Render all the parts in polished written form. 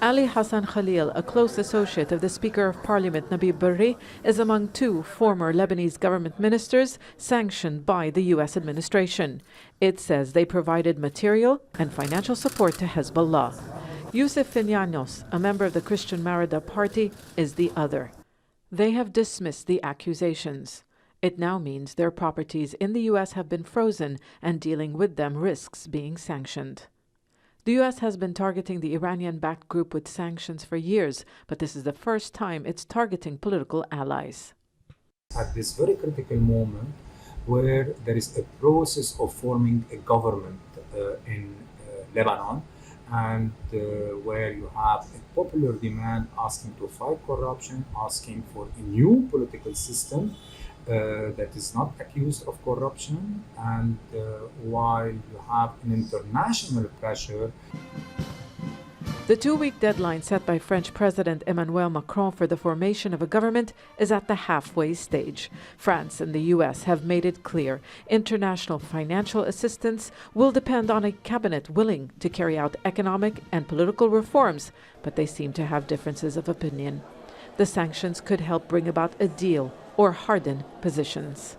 Ali Hassan Khalil, a close associate of the Speaker of Parliament Nabih Berri, is among two former Lebanese government ministers sanctioned by the U.S. administration. It says they provided material and financial support to Hezbollah. Yusuf Finyanos, a member of the Christian Marada Party, is the other. They have dismissed the accusations. It now means their properties in the U.S. have been frozen and dealing with them risks being sanctioned. The U.S. has been targeting the Iranian-backed group with sanctions for years, but this is the first time it's targeting political allies. At this very critical moment, where there is a process of forming a government in Lebanon, and where you have a popular demand asking to fight corruption, asking for a new political system that is not accused of corruption, and while you have an international pressure. The two-week deadline set by French President Emmanuel Macron for the formation of a government is at the halfway stage. France and the U.S. have made it clear international financial assistance will depend on a cabinet willing to carry out economic and political reforms, but they seem to have differences of opinion. The sanctions could help bring about a deal or harden positions.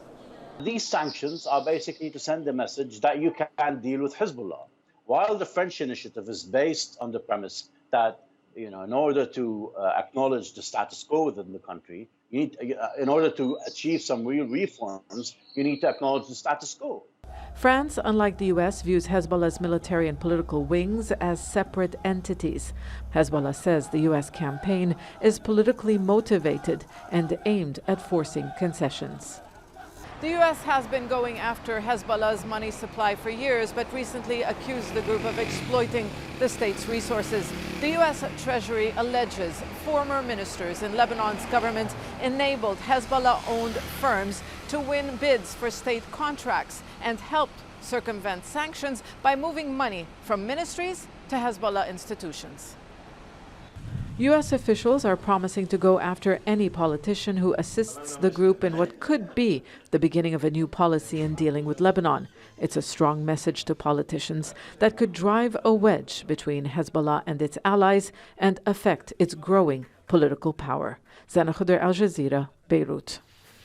These sanctions are basically to send the message that you can't deal with Hezbollah. While the French initiative is based on the premise that, in order to acknowledge the status quo within the country, in order to achieve some real reforms, you need to acknowledge the status quo. France, unlike the U.S., views Hezbollah's military and political wings as separate entities. Hezbollah says the U.S. campaign is politically motivated and aimed at forcing concessions. The U.S. has been going after Hezbollah's money supply for years, but recently accused the group of exploiting the state's resources. The U.S. Treasury alleges former ministers in Lebanon's government enabled Hezbollah-owned firms to win bids for state contracts and helped circumvent sanctions by moving money from ministries to Hezbollah institutions. U.S. officials are promising to go after any politician who assists the group in what could be the beginning of a new policy in dealing with Lebanon. It's a strong message to politicians that could drive a wedge between Hezbollah and its allies and affect its growing political power. Zeina, Khodr, Jazeera, Beirut.